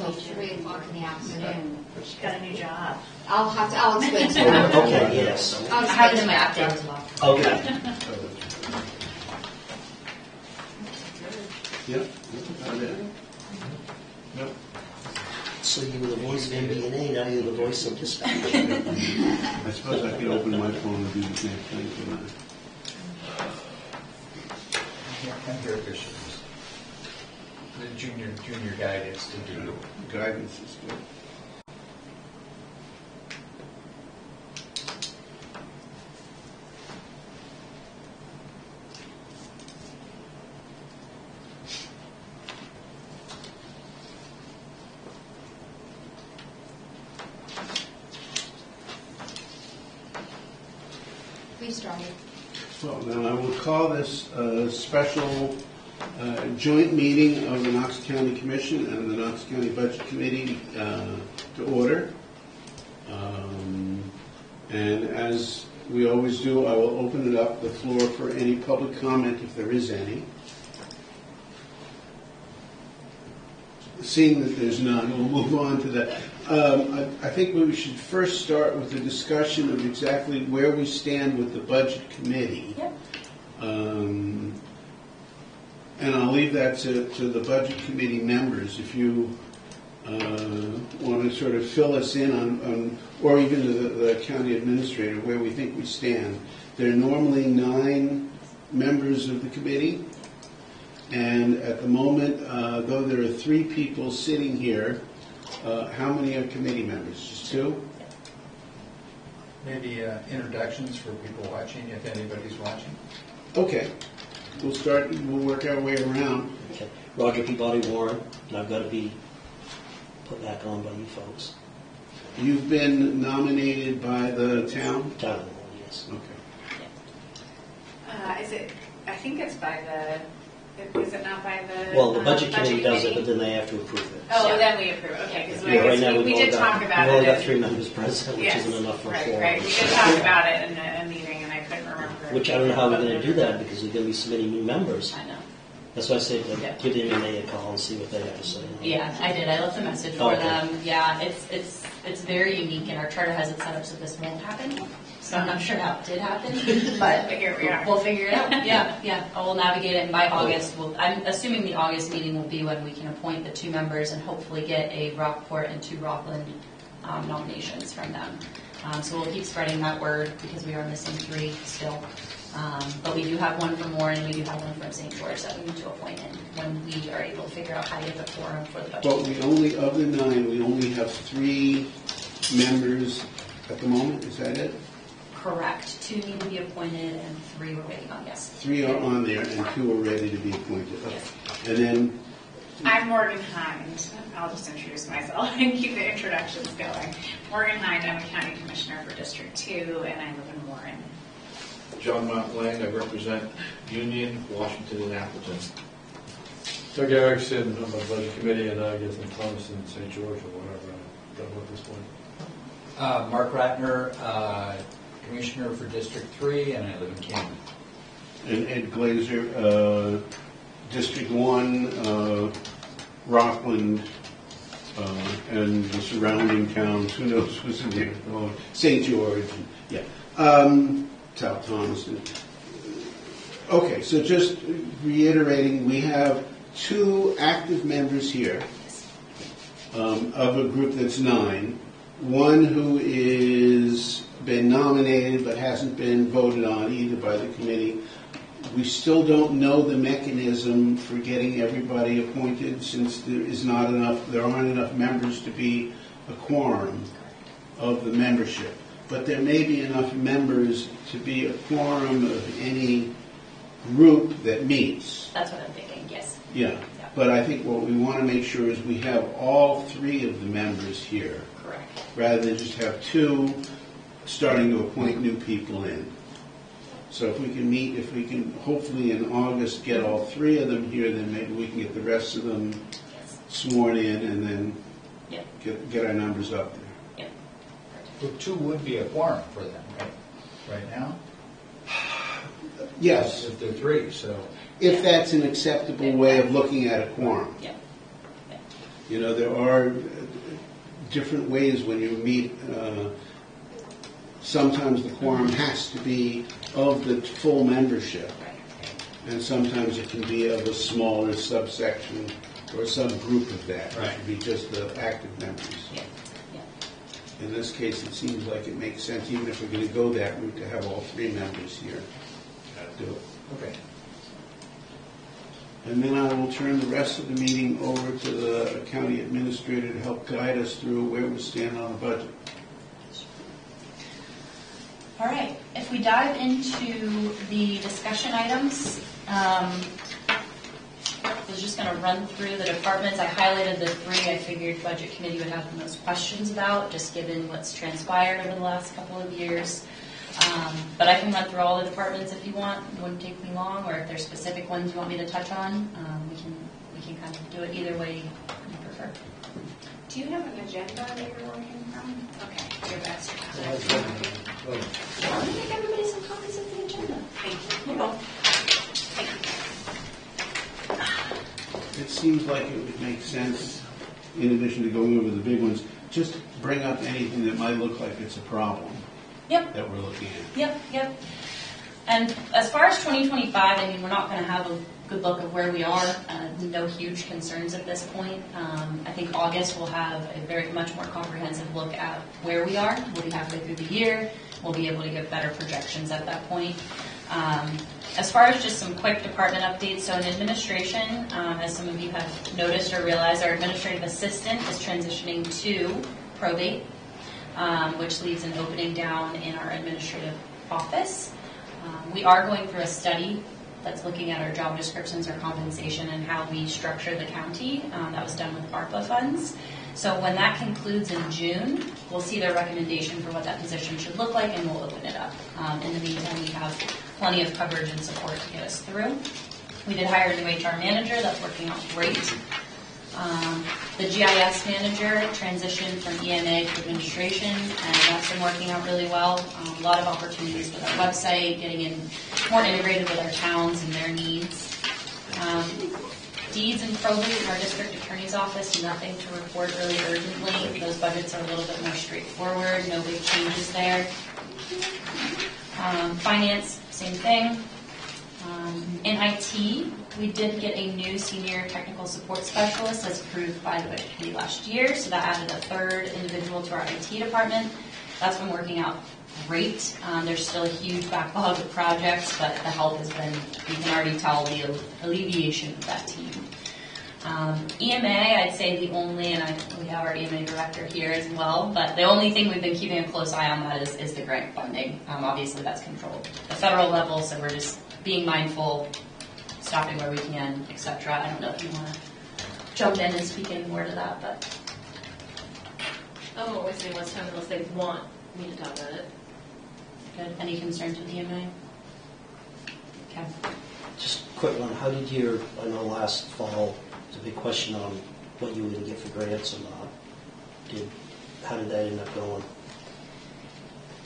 until 3 o'clock in the afternoon. She's got a new job. I'll explain to her. Okay, yes. I'll I have it in explain my to her. update. Okay. Yep. About it. Yep. So you were the voice of MBNA, now you're the voice of dispatch. I suppose I could open my phone and do the same thing tonight. I'm here officially. The junior guidance to do. Guidance is good. Please start. So now I will call this a special joint meeting of the Knox County Commission and the Knox County Budget Committee to order. And as we always do, I will open it up, the floor for any public comment if there is any. Seeing that there's none, we'll move on to that. I think we should first start with a discussion of exactly where we stand with the Budget Committee. Yep. And I'll leave that to the Budget Committee members if you want to sort of fill us in on or even to the county administrator, where we think we stand. There are normally 9 members of the committee. And at the moment, though there are 3 people sitting here, how many are committee members? Just 2? Maybe introductions for people watching, if anybody's watching. Okay. We'll work our way around. Okay. Roger Peabody Warren, and I've got to be put back on by you folks. You've been nominated by the town? Town, yes. Okay. Is it? I think it's by the. Is it not by the? Well, the budget committee does it, but then they have to approve it. Oh, then we approve. Okay, because Yeah, right now we we've did only talk about We've only it. got 3 members present, which Yes, isn't enough for right, 4. right. We did talk about it in a meeting, and I couldn't remember. Which I don't know how we're going to do that, because we're going to be submitting new members. I know. That's why I said Yeah. give the MMA a call and see what they have to say. Yeah, I did. I left a message for Okay. them. Yeah, it's very unique, and our charter has it set up so this won't happen. So I'm not sure how it did happen, but Here we are. we'll figure it out. Yeah. I will navigate it, and by August, I'm assuming the August meeting will be when we can appoint the 2 members and hopefully get a Rockport and 2 Rockland nominations from them. So we'll keep spreading that word because we are missing 3 still. But we do have one from Warren, and we do have one from St. George that we need to appoint in when we are able to figure out how to get the quorum for the budget. But of the 9, we only have 3 members at the moment. Is that it? Correct. 2 need to be appointed, and 3 we're waiting on, yes. 3 are on there, and 2 are ready to be appointed. Yes. And then, I'm Morgan Hind. I'll just introduce myself and keep the introductions going. Morgan Hind. I'm a county commissioner for District 2, and I live in Warren. John Montlang, I represent Union, Washington, and Appleton. Doug Erickson, I'm on the budget committee, and I guess in Thomas and St. George or whatever. I don't know at this point. Mark Ratner, Commissioner for District 3, and I live in Camden. and Ed Glazer, District 1, Rockland, and the surrounding towns. Who knows who's in there? Oh, St. George. Yeah. South Thomaston. Okay, so just reiterating, we have 2 active members here of a group that's 9. One who is been nominated but hasn't been voted on either by the committee. We still don't know the mechanism for getting everybody appointed, since there aren't enough members to be a quorum of the membership. But there may be enough members to be a quorum of any group that meets. That's what I'm thinking, yes. Yeah. But I think what we want to make sure is we have all 3 of the members here, Correct. rather than just have 2 starting to appoint new people in. So if we can hopefully in August get all 3 of them here, then maybe we can get the rest of them Yes. sworn in and then Yep. get our numbers up there. Yep. Well, 2 would be a quorum for them, right now? Yes, If they're 3, so. if that's an acceptable way of looking at a quorum. Yep. You know, there are different ways when you meet. Sometimes the quorum has to be of the full membership, and sometimes it can be of a smaller subsection or subgroup of that, which would be just the active members. Yeah. In this case, it seems like it makes sense, even if we're going to go that route, to have all 3 members here do it. Okay. And then I will turn the rest of the meeting over to the county administrator to help guide us through where we stand on the budget. All right, if we dive into the discussion items, I was just going to run through the departments. I highlighted the 3 I figured Budget Committee would have the most questions about, just given what's transpired over the last couple of years. But I can run through all the departments if you want. It wouldn't take me long, or if there's specific ones you want me to touch on, we can kind of do it either way you prefer. Do you have an agenda that you're working from? Okay, your best. I think everybody some copies of the agenda. Thank you. You're welcome. It seems like it would make sense, in addition to going over the big ones, just bring up anything that might look like it's a problem Yep. that we're looking at. Yep. And as far as 2025, I mean, we're not going to have a good look of where we are. No huge concerns at this point. I think August will have a very much more comprehensive look at where we are. We'll be halfway through the year. We'll be able to give better projections at that point. As far as just some quick department updates, so in administration, as some of you have noticed or realized, our administrative assistant is transitioning to probate, which leaves an opening down in our administrative office. We are going through a study that's looking at our job descriptions, our compensation, and how we structure the county. That was done with ARPA funds. So when that concludes in June, we'll see their recommendation for what that position should look like, and we'll open it up. In the meantime, we have plenty of coverage and support to get us through. We did hire a new HR manager. That's working out great. The GIS manager transitioned from EMA to administration, and that's been working out really well. A lot of opportunities with our website, getting in more integrated with our towns and their needs. Deeds and probate in our district attorney's office, nothing to report really urgently. Those budgets are a little bit more straightforward, no big changes there. Finance, same thing. In IT, we did get a new senior technical support specialist as approved by the budget committee last year, so that added a 3rd individual to our IT department. That's been working out great. There's still a huge backlog of projects, but the help has been, you can already tell, the alleviation of that team. EMA, I'd say the only, and we have our EMA director here as well, but the only thing we've been keeping a close eye on that is the grant funding. Obviously, that's controlled at the federal level, so we're just being mindful, stopping where we can, etc. I don't know if you want to jump in and speak any more to that, but. I'm not wasting much time unless they want me to talk about it. Good. Any concerns with EMA? Okay. Just a quick one, how did I know last fall, it's a big question on what you were going to get for grants or not. How did that end up going?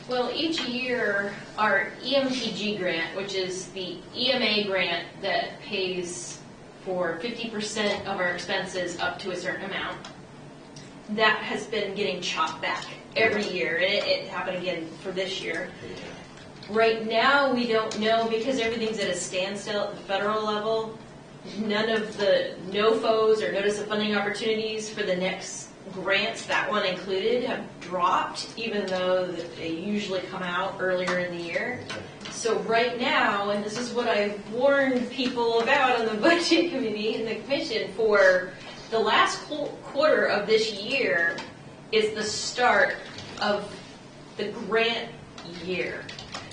Well, each year, our EMPG grant, which is the EMA grant that pays for 50% of our expenses up to a certain amount, that has been getting chopped back every year. It happened again for this year. Right now, we don't know because everything's at a standstill at the federal level. None of the NOFOs or Notice of Funding Opportunities for the next grants, that one included, have dropped, even though they usually come out earlier in the year. So right now, and this is what I've warned people about on the Budget Committee and the Commission, for the last quarter of this year is the start of the grant year.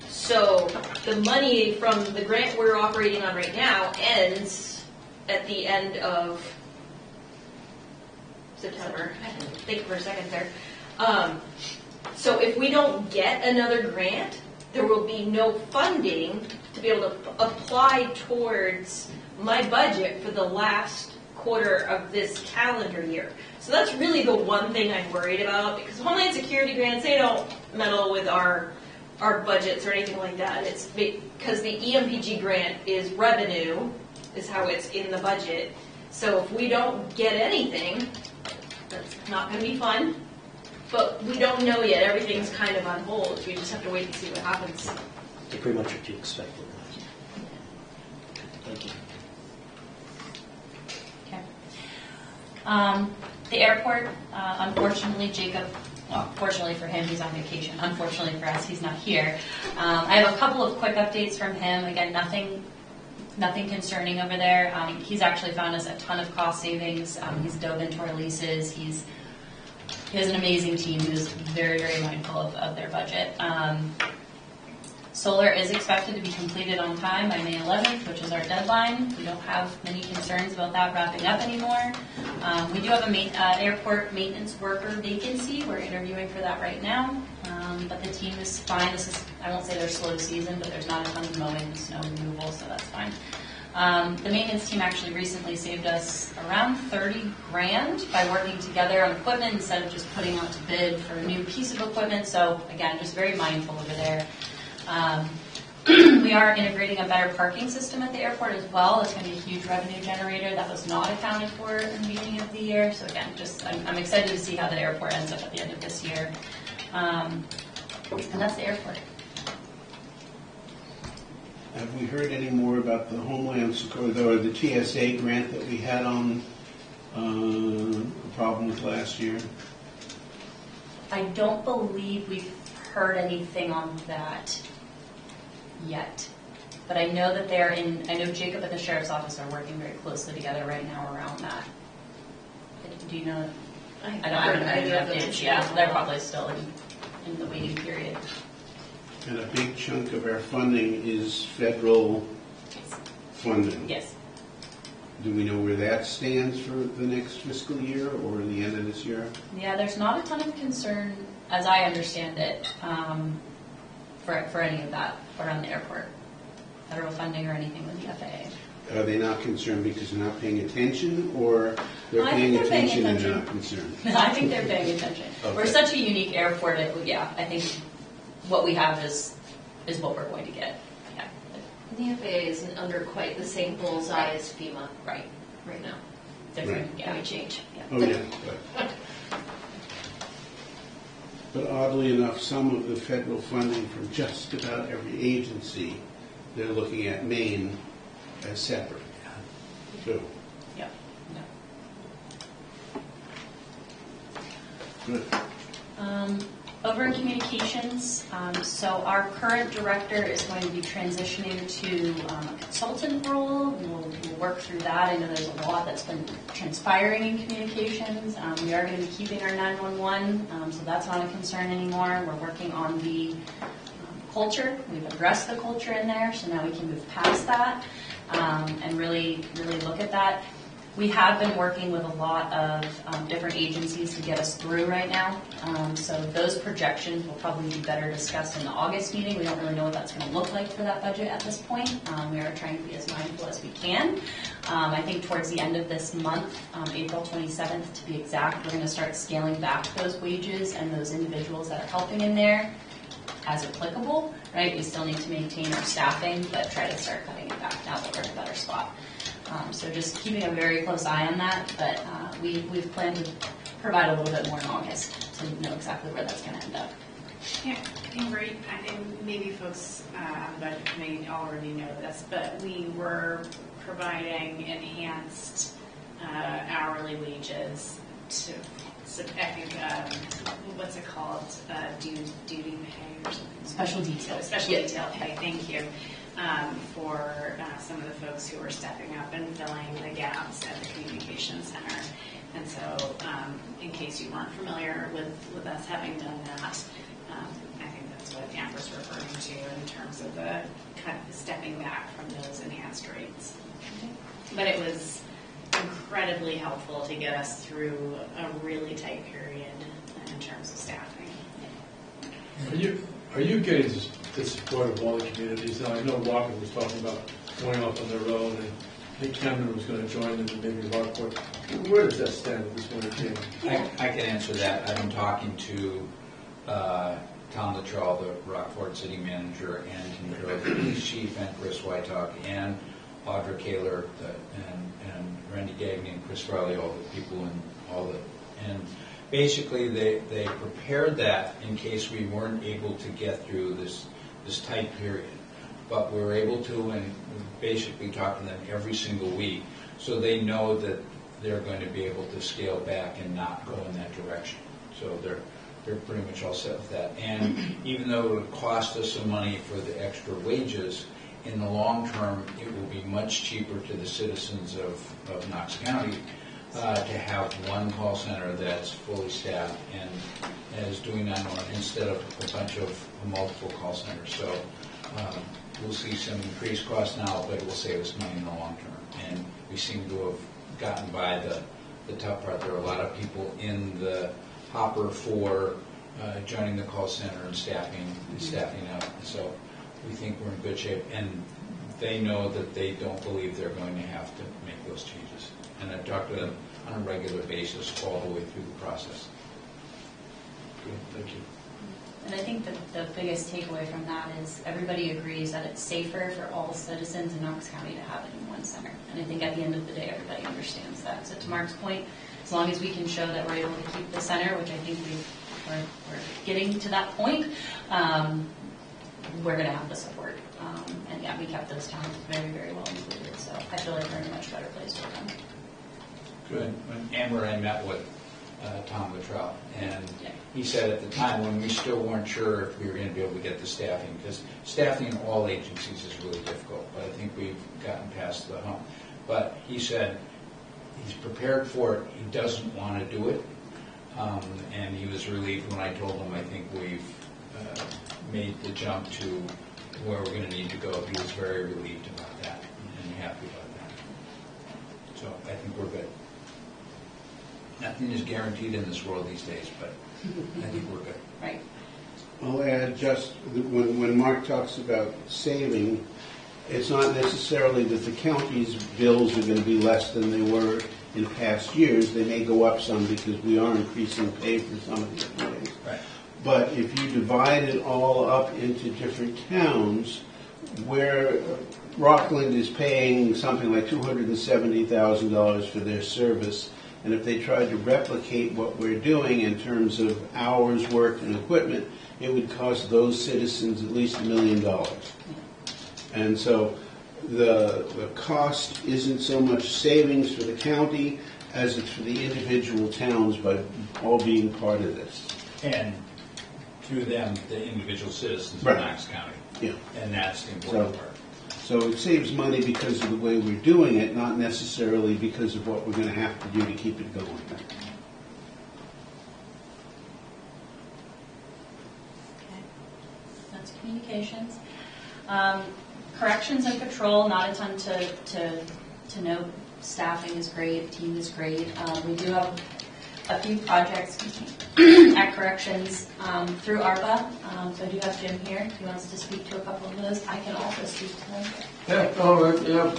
So the money from the grant we're operating on right now ends at the end of September. Think for a second there. So if we don't get another grant, there will be no funding to be able to apply towards my budget for the last quarter of this calendar year. So that's really the one thing I'm worried about, because Homeland Security grants, they don't meddle with our budgets or anything like that. It's because the EMPG grant is revenue, is how it's in the budget. So if we don't get anything, not gonna be fun, but we don't know yet. Everything's kind of on hold. We just have to wait and see what happens. They pretty much what you expected. Thank you. Okay. The airport, unfortunately, Jacob, well, fortunately for him, he's on vacation. Unfortunately for us, he's not here. I have a couple of quick updates from him. Again, nothing concerning over there. He's actually found us a ton of cost savings. He's dove into our leases. He has an amazing team who's very, very mindful of their budget. Solar is expected to be completed on time by May 11th, which is our deadline. We don't have many concerns about that wrapping up anymore. We do have a airport maintenance worker vacancy. We're interviewing for that right now, but the team is fine. I won't say their slow season, but there's not a ton of mowing and snow removal, so that's fine. The maintenance team actually recently saved us around $30,000 by working together on equipment instead of just putting out to bid for a new piece of equipment. So again, just very mindful over there. We are integrating a better parking system at the airport as well. It's going to be a huge revenue generator that was not accounted for in the beginning of the year. So again, I'm excited to see how the airport ends up at the end of this year. And that's the airport. Have we heard any more about the Homeland Security, or the TSA grant that we had on problems last year? I don't believe we've heard anything on that yet, but I know that I know Jacob and the Sheriff's Office are working very closely together right now around that. Do you know? I don't have any updates. Yeah, so they're probably still in the waiting period. And a big chunk of our funding is federal funding. Yes. Do we know where that stands for the next fiscal year or the end of this year? Yeah, there's not a ton of concern, as I understand it, for any of that around the airport, federal funding or anything with the FAA. Are they not concerned because they're not paying attention, or they're paying attention and they're not concerned? I think they're paying attention. Okay. We're such a unique airport. I think what we have is what we're going to get. Yeah. The FAA isn't under quite the same bullseye as FEMA Right. right now. Different. Right. Yeah. May change. Yeah. Oh, yeah. But oddly enough, some of the federal funding from just about every agency, they're looking at Maine as separate. So, Yeah. good. Over in communications, so our current director is going to be transitioning to a consultant role. We'll work through that. I know there's a lot that's been transpiring in communications. We are going to be keeping our 911, so that's not a concern anymore. We're working on the culture. We've addressed the culture in there, so now we can move past that and really look at that. We have been working with a lot of different agencies to get us through right now. So those projections will probably be better discussed in the August meeting. We don't really know what that's going to look like for that budget at this point. We are trying to be as mindful as we can. I think towards the end of this month, April 27th to be exact, we're going to start scaling back those wages and those individuals that are helping in there as applicable, right? We still need to maintain our staffing, but try to start cutting it back now that we're in a better spot. So just keeping a very close eye on that, but we've planned to provide a little bit more in August to know exactly where that's going to end up. Yeah, I think maybe folks on the budget committee already know this, but we were providing enhanced hourly wages to, I think, what's it called, duty pay or something? Special detail. Special detail pay, thank you. For some of the folks who are stepping up and filling the gaps at the communications center. And so, in case you weren't familiar with us having done that, I think that's what Amber's referring to in terms of the kind of stepping back from those enhanced rates. But it was incredibly helpful to get us through a really tight period in terms of staffing. Are you getting the support of all the communities? Now, I know Rockland was talking about going off on their own, and I think Camden was going to join them, and maybe Rockport. Where does that stand at this point in time? I can answer that. I've been talking to Tom Luttrell, the Rockford city manager, and Tim Miller, the police chief, and Chris Wytalk, and Audra Kaler, and Randy Gagnon, and Chris Riley, all the people and all the, and basically, they prepared that in case we weren't able to get through this tight period. But we were able to, and we basically talk to them every single week, so they know that they're going to be able to scale back and not go in that direction. So they're pretty much all set with that. And even though it would cost us some money for the extra wages, in the long term, it will be much cheaper to the citizens of Knox County to have one call center that's fully staffed and is doing 911 instead of a bunch of multiple call centers. So we'll see some increased costs now, but it will save us money in the long term. And we seem to have gotten by the tough part. There are a lot of people in the hopper for joining the call center and staffing up. So we think we're in good shape, and they know that they don't believe they're going to have to make those changes. And I've talked to them on a regular basis all the way through the process. Good, thank you. And I think that the biggest takeaway from that is everybody agrees that it's safer for all citizens in Knox County to have it in one center. And I think at the end of the day, everybody understands that. So to Mark's point, as long as we can show that we're able to keep the center, which I think we're getting to that point, we're going to have the support. And yeah, we kept those towns very, very well included. So I feel like we're in a much better place with them. Good. When Amber and I met with Tom Luttrell, and he said at the time when we still weren't sure if we were going to be able to get the staffing, because staffing in all agencies is really difficult, but I think we've gotten past the hump. But he said he's prepared for it, he doesn't want to do it, and he was relieved when I told him I think we've made the jump to where we're going to need to go. He was very relieved about that and happy about that. So I think we're good. Nothing is guaranteed in this world these days, but I think we're good. Right. I'll add just when Mark talks about saving, it's not necessarily that the county's bills are going to be less than they were in past years. They may go up some because we are increasing pay for some of the employees. Right. But if you divide it all up into different towns, where Rockland is paying something like $270,000 for their service, and if they tried to replicate what we're doing in terms of hours worked and equipment, it would cost those citizens at least $1 million. And so the cost isn't so much savings for the county as it's for the individual towns by all being part of this. And through them, the individual citizens of Right. Knox County. Yeah. And that's the important part. So it saves money because of the way we're doing it, not necessarily because of what we're going to have to do to keep it going. Okay. That's communications. Corrections and patrol, not a ton to note. Staffing is great, team is great. We do have a few projects at corrections through ARPA. So I do have Jim here if he wants to speak to a couple of those. I can also speak to them. Yeah, all right, yeah.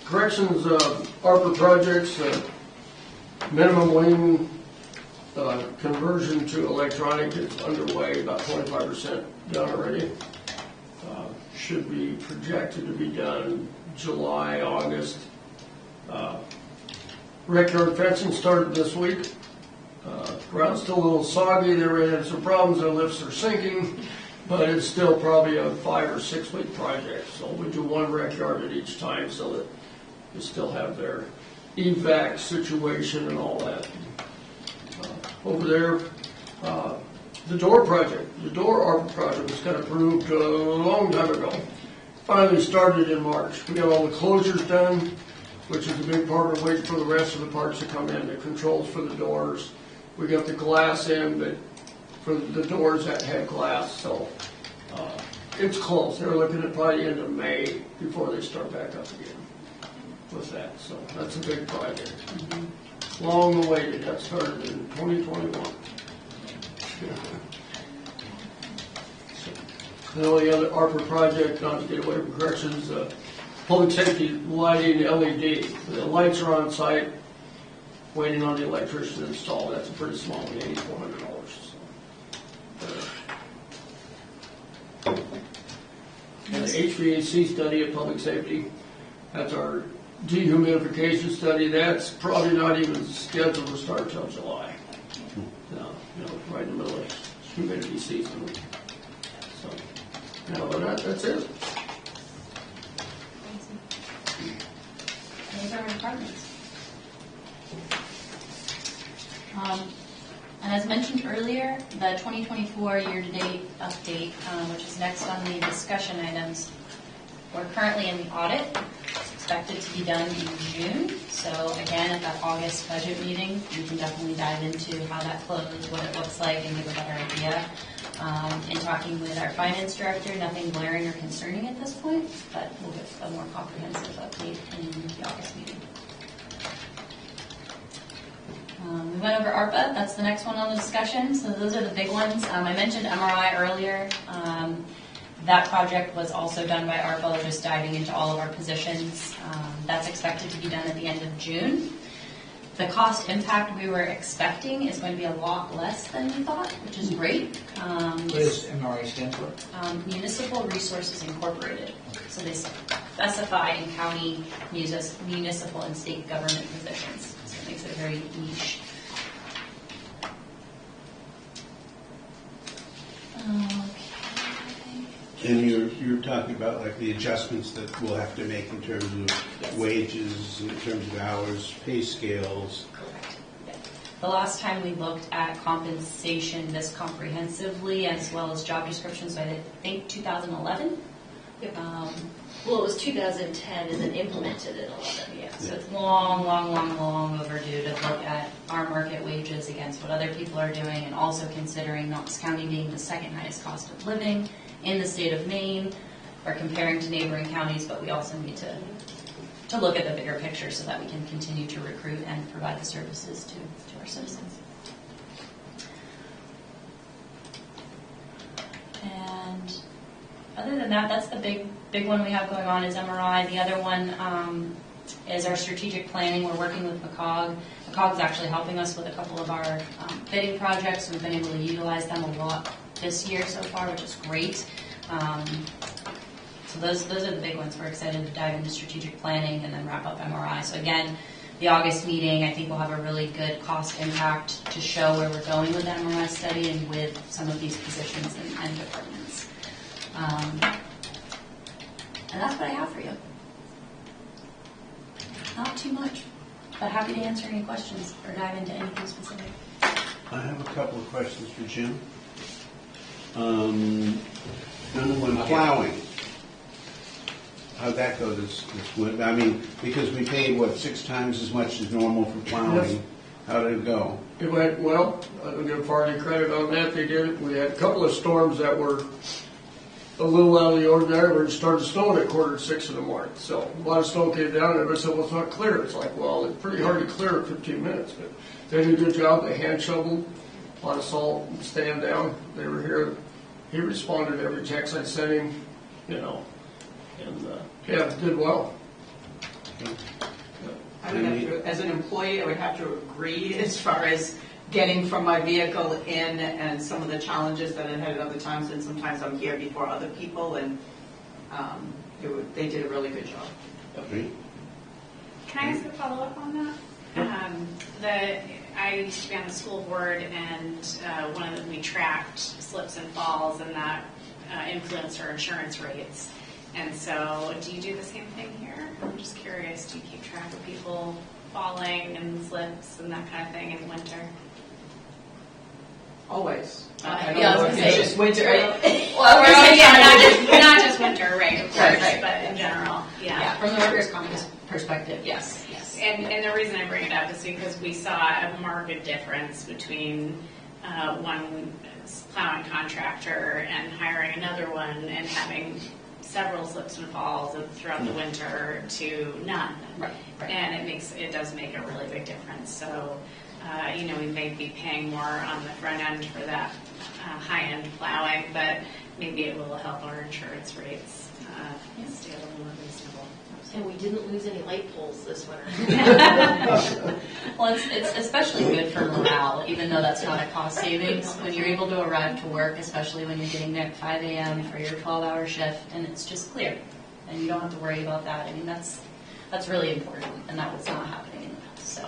Corrections, ARPA projects, minimum wing conversion to electronic is underway, about 25% done already. Should be projected to be done July, August. Backyard fencing started this week. Ground's still a little soggy. They ran into some problems. Their lifts are sinking, but it's still probably a 5 or 6 week project. So we do one rec yard at each time so that we still have their evac situation and all that. Over there, the door project, the door ARPA project was kind of approved a long time ago. Finally started in March. We got all the closures done, which is a big part of waiting for the rest of the parts to come in, the controls for the doors. We got the glass in, but for the doors that had glass, so it's close. They're looking at probably the end of May before they start back up again with that. So that's a big project. Long awaited. That started in 2021. The only other ARPA project, not to get away from corrections, public safety lighting LED. The lights are on site, waiting on the electrician to install. That's a pretty small one, $8,400. And the HVAC study of public safety, that's our dehumidification study. That's probably not even scheduled to start till July. right in the middle of humidity season. So, that's it. Those are our departments. And as mentioned earlier, the 2024 year-to-date update, which is next on the discussion items, we're currently in the audit. It's expected to be done in June. So again, at that August budget meeting, we can definitely dive into how that closed, what it looks like, and give a better idea. In talking with our finance director, nothing glaring or concerning at this point, but we'll get a more comprehensive update in the August meeting. We went over ARPA. That's the next one on the discussion. So those are the big ones. I mentioned MRI earlier. That project was also done by ARPA, just diving into all of our positions. That's expected to be done at the end of June. The cost impact we were expecting is going to be a lot less than we thought, which is great. What does MRI stand for? Municipal Resources Incorporated. So they specify in county, municipal, and state government positions. So it makes it very niche. And you're talking about like the adjustments that we'll have to make in terms of wages, in terms of hours, pay scales. Correct. Yeah. The last time we looked at compensation this comprehensively, as well as job descriptions, I think 2011. Well, it was 2010 and then implemented in 11. Yeah, so it's long overdue to look at our market wages against what other people are doing, and also considering Knox County being the second highest cost of living in the state of Maine. We're comparing to neighboring counties, but we also need to look at the bigger picture so that we can continue to recruit and provide the services to our citizens. And other than that, that's the big one we have going on is MRI. The other one is our strategic planning. We're working with McCog. McCog is actually helping us with a couple of our bidding projects. We've been able to utilize them a lot this year so far, which is great. So those are the big ones. We're excited to dive into strategic planning and then wrap up MRI. So again, the August meeting, I think we'll have a really good cost impact to show where we're going with the MRI study and with some of these positions and departments. And that's what I have for you. Not too much, but happy to answer any questions or dive into anything specific. I have a couple of questions for Jim. Number one, plowing. How'd that go this winter? I mean, because we paid, 6 times as much as normal for plowing. Yes. How did it go? It went well. I'll give Farley credit on that. They did it. We had a couple of storms that were a little out of the ordinary, where it started snowing at 5:45 in the morning. So a lot of snow came down, and everybody said, well, it's not clear. It's like, well, it's pretty hard to clear in 15 minutes. But they did a good job. They hand shoveled, a lot of salt and stand down. They were here. He responded to every text I sent him, and did well. I would have to, as an employee, I would have to agree as far as getting from my vehicle in and some of the challenges that I had at other times, and sometimes I'm here before other people, and they did a really good job. Okay. Can I ask a follow-up on that? I used to be on the school board, and we tracked slips and falls, and that influenced our insurance rates. And so, do you do the same thing here? I'm just curious. Do you keep track of people falling and slips and that kind of thing in winter? Always. I don't Yeah, I know was if gonna it's say- just winter. Yeah, not just winter, right? Of course, Right. but in general, Yeah, from the workers' comp perspective, yes. And the reason I bring it up is because we saw a marked difference between one plowing contractor and hiring another one and having several slips and falls throughout the winter to none. Right. And it does make a really big difference. So, we may be paying more on the front end for that high-end plowing, but maybe it will help our insurance rates stay a little more reasonable. And we didn't lose any light poles this winter. Well, it's especially good for morale, even though that's not a cost savings. When you're able to arrive to work, especially when you're getting there at 5 a.m. for your 12-hour shift, and it's just clear, and you don't have to worry about that. I mean, that's really important, and that was not happening in the past. So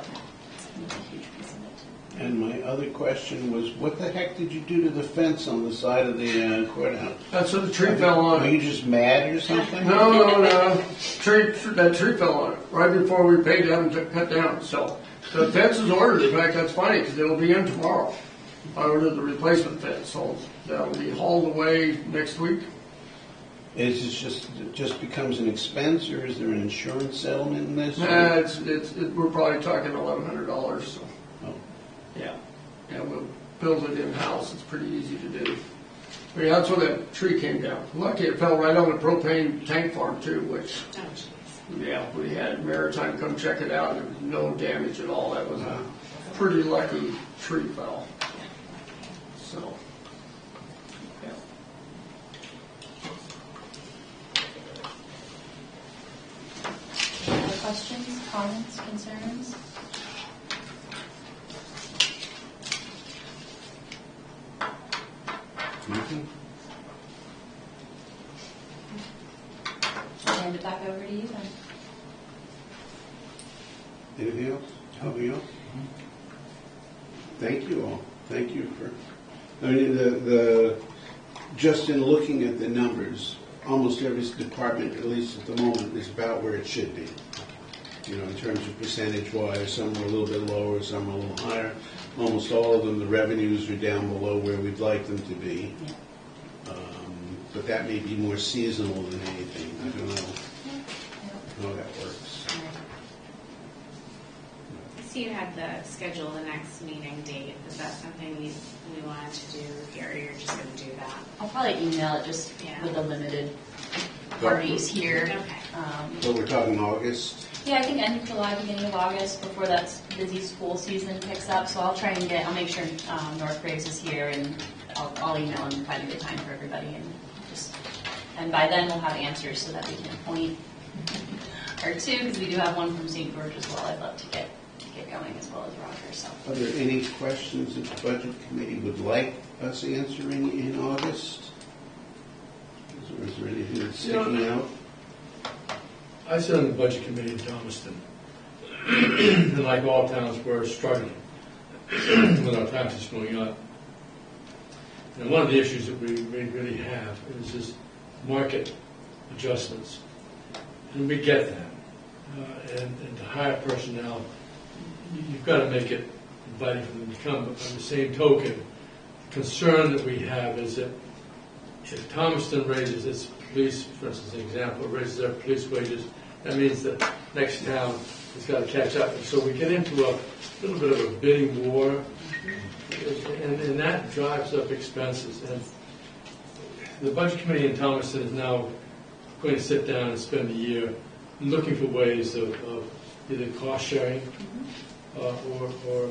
it's a huge piece of it. And my other question was, what the heck did you do to the fence on the side of the courthouse? That's what the tree fell on. Are you just mad or something? No. That tree fell on it right before we paid them to cut down. So the fence is ordered. In fact, that's funny because it'll be in tomorrow. I ordered the replacement fence, so that'll be hauled away next week. Is it just becomes an expense, or is there an insurance settlement in this? We're probably talking $1,100. So Oh. yeah, we'll build it in house. It's pretty easy to do. But yeah, that's where that tree came down. Lucky it fell right on the propane tank farm too, which. Oh, jeez. Yeah, we had Maritime come check it out, and there was no damage at all. That was a pretty lucky tree fell. So, yeah. Any other questions, comments, concerns? Nothing? I'll hand it back over to you then. Anything else? Anything else? Thank you all. Thank you for, I mean, just in looking at the numbers, almost every department, at least at the moment, is about where it should be. You know, in terms of percentage-wise, some are a little bit lower, some are a little higher. Almost all of them, the revenues are down below where we'd like them to be. But that may be more seasonal than anything. I don't know how that works. So you had the schedule the next meeting date. Is that something we wanted to do here, or you're just going to do that? I'll probably email it just with the limited parties here. Okay. So we're talking August? Yeah, I think end of July, beginning of August, before that busy school season picks up. So I'll try and I'll make sure North Graves is here, and I'll email and find a good time for everybody, and by then we'll have answers so that we can appoint or two, because we do have one from St. George as well. I'd love to get going, as well as Roger. So, Are there any questions that the Budget Committee would like us answering in August? Is there anything that's sticking out? I sit on the Budget Committee in Thomaston, and like all towns, we're struggling with our taxes going up. And one of the issues that we really have is this market adjustments. And we get that. And to hire personnel, you've got to make it inviting for them to come. But on the same token, the concern that we have is that if Thomaston raises its police, for instance, an example, raises their police wages, that means that next town has got to catch up. And so we get into a little bit of a bidding war, and that drives up expenses. And the Budget Committee in Thomaston is now going to sit down and spend a year looking for ways of either cost sharing or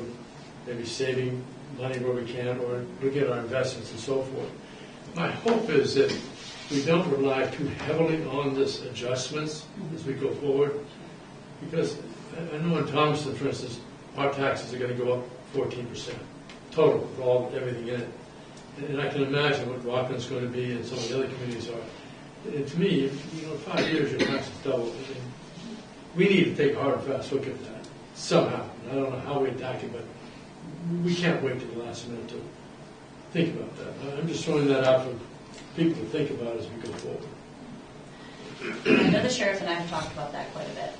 maybe saving money where we can, or looking at our investments and so forth. My hope is that we don't rely too heavily on this adjustments as we go forward, because I know in Thomaston, for instance, our taxes are going to go up 14% total with everything in it. And I can imagine what Rockland's going to be and some of the other communities are. And to me, 5 years, your taxes double. And we need to take a hard and fast look at that somehow. And I don't know how we attack it, but we can't wait to the last minute to think about that. I'm just throwing that out for people to think about as we go forward. I know the sheriff and I have talked about that quite a bit,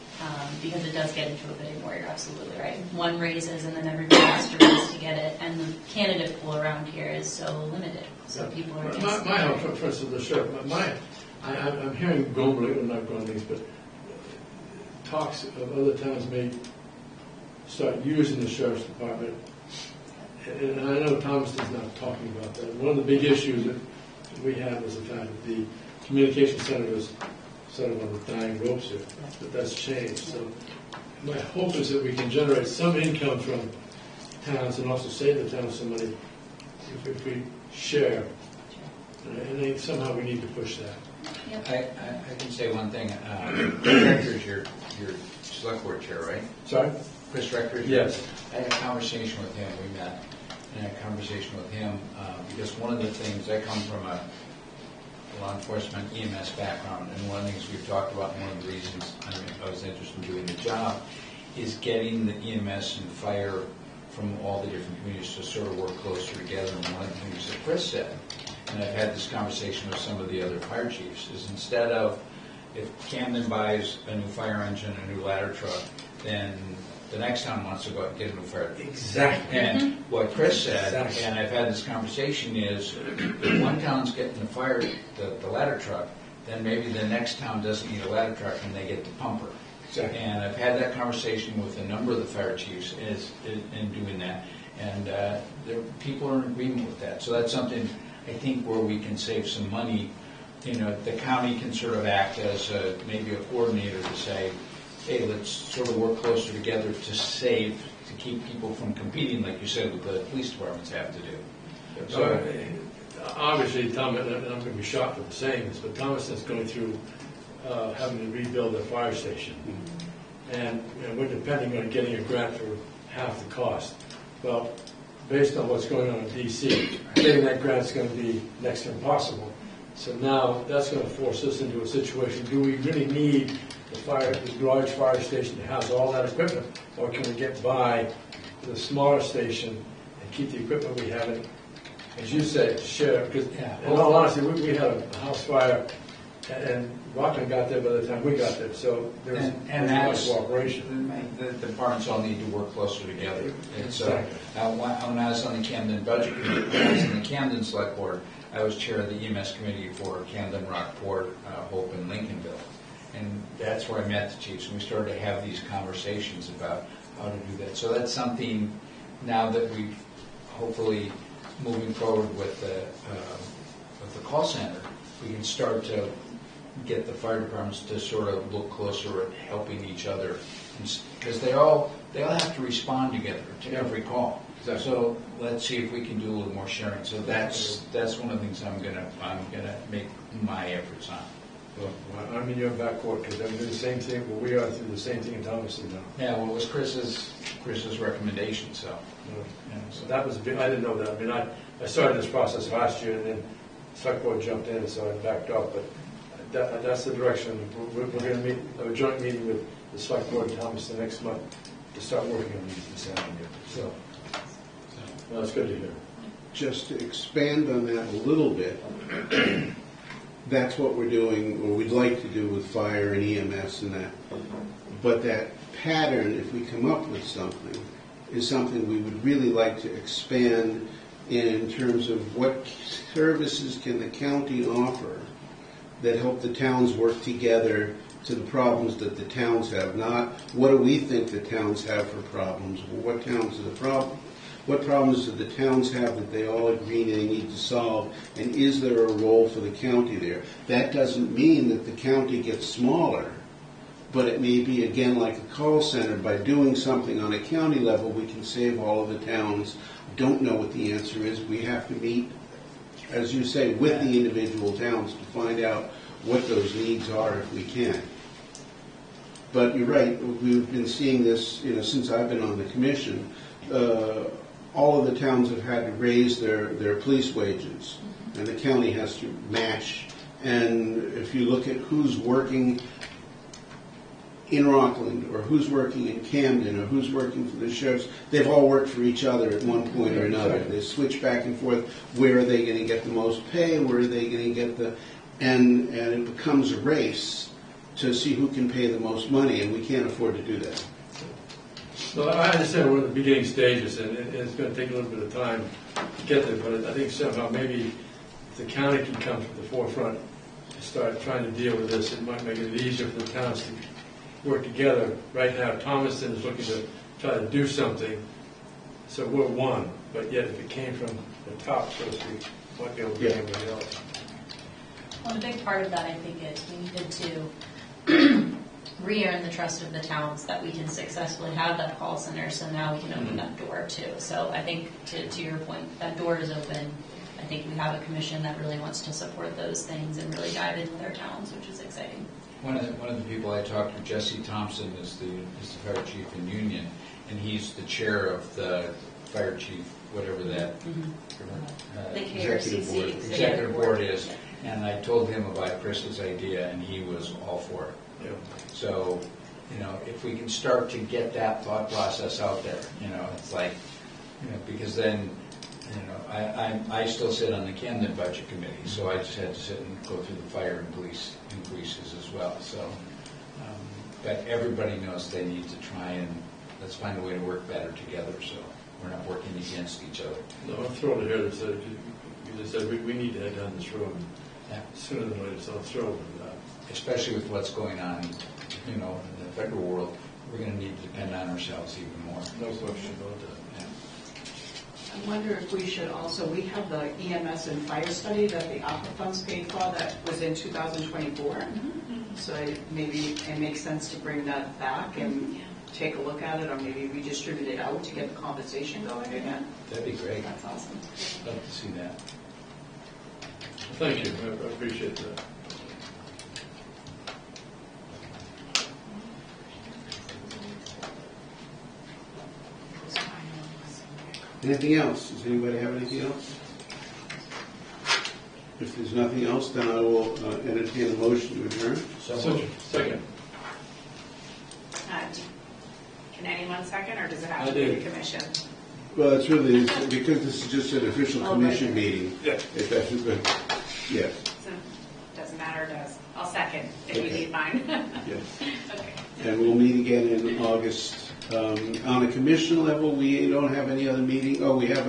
because it does get into a bidding war. You're absolutely right. One raises, and then everybody has to raise to get it, and the candidate pool around here is so limited. So people are my help, for instance, the sheriff. I'm hearing grumbling, or not grumblings, but talks of other towns may start using the sheriff's department. And I know Thomaston's not talking about that. One of the big issues that we have is the fact that the communication center was sort of on the dying ropes here, but that's changed. So my hope is that we can generate some income from towns and also save the town some money if we share. And I think somehow we need to push that. Yep. I can say one thing. Chris Rector's your select board chair, right? Sorry? Chris Rector's? Yes. I had a conversation with him. We met and had a conversation with him because one of the things, I come from a law enforcement EMS background, and one of the things we've talked about, and one of the reasons I was interested in doing the job, is getting the EMS and fire from all the different communities to sort of work closer together. And one of the things that Chris said, and I've had this conversation with some of the other fire chiefs, is instead of, if Camden buys a new fire engine, a new ladder truck, then the next town wants to go out and get a new fire truck. Exactly. And what Chris said, Exactly. and I've had this conversation, is if one town's getting the ladder truck, then maybe the next town doesn't need a ladder truck and they get the pumper. Exactly. And I've had that conversation with a number of the fire chiefs in doing that, and people are in agreement with that. So that's something I think where we can save some money. The county can sort of act as maybe a coordinator to say, hey, let's sort of work closer together to keep people from competing, like you said, with the police departments have to do. So, obviously, Tom, and I'm going to be shocked for saying this, but Thomaston's going through having to rebuild their fire station. And we're depending on getting a grant for half the cost. Well, based on what's going on in DC, getting that grant is going to be next to impossible. So now that's going to force us into a situation, do we really need the large fire station to house all that equipment? Or can we get by with a smaller station and keep the equipment we have, and, as you said, share? Because in all honesty, we had a house fire, and Rockland got there by the time we got there, so there was much cooperation. The departments all need to work closer together. And so, Exactly. when I was on the Camden Budget Committee, when I was in the Camden Select Board, I was chair of the EMS committee for Camden, Rockport, Hope, and Lincolnville. And that's where I met the chiefs, and we started to have these conversations about how to do that. So that's something now that we've hopefully moving forward with the call center, we can start to get the fire departments to sort of look closer at helping each other, because they all have to respond together to every call. Exactly. So let's see if we can do a little more sharing. So that's one of the things I'm gonna make my efforts on. Well, I'm in your backcourt because I'm doing the same thing, but we are through the same thing in Thomaston now. Yeah, well, it was Chris's recommendation, so. So that was big. I didn't know that. I mean, I started this process last year, and then the select board jumped in, so I backed up. But that's the direction. We're going to meet, have a joint meeting with the select board in Thomaston next month to start working on this avenue. So, well, that's good to hear. Just to expand on that a little bit, that's what we're doing, or we'd like to do with fire and EMS and that. But that pattern, if we come up with something, is something we would really like to expand in terms of what services can the county offer that help the towns work together to the problems that the towns have, not what do we think the towns have for problems, what towns are the problem. What problems do the towns have that they all agree they need to solve, and is there a role for the county there? That doesn't mean that the county gets smaller, but it may be, again, like a call center. By doing something on a county level, we can save all of the towns. Don't know what the answer is. We have to meet, as you say, with the individual towns to find out what those needs are if we can. But you're right, we've been seeing this, since I've been on the commission. All of the towns have had to raise their police wages, and the county has to match. And if you look at who's working in Rockland, or who's working in Camden, or who's working for the sheriffs, they've all worked for each other at one point or another. They switch back and forth. Where are they going to get the most pay? Where are they going to get and it becomes a race to see who can pay the most money, and we can't afford to do that. Well, I understand we're in the beginning stages, and it's going to take a little bit of time to get there, but I think somehow maybe if the county can come to the forefront and start trying to deal with this, it might make it easier for the towns to work together. Right now, Thomaston is looking to try to do something, so we're one, but yet if it came from the top, so to speak, might be able to get everybody else. Well, a big part of that, I think, is we needed to re-earn the trust of the towns that we can successfully have that call center, so now we can open that door too. So I think, to your point, that door is open. I think we have a commission that really wants to support those things and really dive into their towns, which is exciting. One of the people I talked to, Jesse Thompson, is the fire chief in Union, and he's the chair of the fire chief, whatever that The executive board is. And I told him about Chris's idea, and he was all for it. Yeah. So, if we can start to get that thought process out there, it's like Because then, I still sit on the Camden Budget Committee, so I just had to sit and go through the fire and police increases as well, so. But everybody knows they need to try and, let's find a way to work better together, so we're not working against each other. No, I'm thrilled to hear this. You just said we need to head down this road Yeah. sooner than later, so I'm thrilled with that. Especially with what's going on, in the federal world, we're going to need to depend on ourselves even more. No question about that. Yeah. I wonder if we should also, we have the EMS and fire study that the ARPA funds paid for that was in 2024. So maybe it makes sense to bring that back and take a look at it, or maybe redistribute it out to get the conversation going again. That'd be great. That's awesome. Love to see that. Thank you, I appreciate that. Anything else? Does anybody have anything else? If there's nothing else, then I will entertain a motion to adjourn. Second. Can anyone second, or does it I have to be did. the commission? Well, it's really, because this is just an official commission meeting. Yeah. If that's good. Yes, So, doesn't matter, does. I'll second if you Okay. need mine. yes. Okay. And we'll meet again in August. On a commission level, we don't have any other meeting. Oh, we have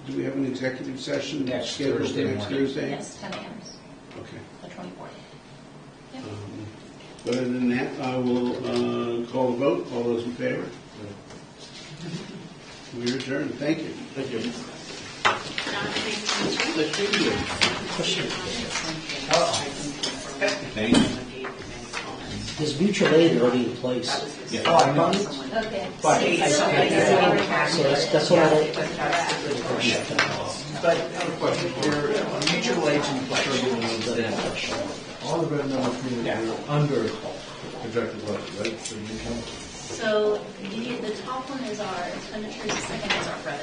do we have an executive session Next scheduled for Thursday next morning. Thursday? Yes, 10 a.m. Okay. the 24th. But other than that, I will call the vote. All those in favor? We adjourn. Thank you. Thank you. Question. Thank you. Is mutual aid already in place? Yeah. Oh, I know. Okay. So that's what I don't. Mutual aid's in place. All the red numbers mean that we're under projected budget, right? So you can So the top one is our expenditures, the second is our revenue.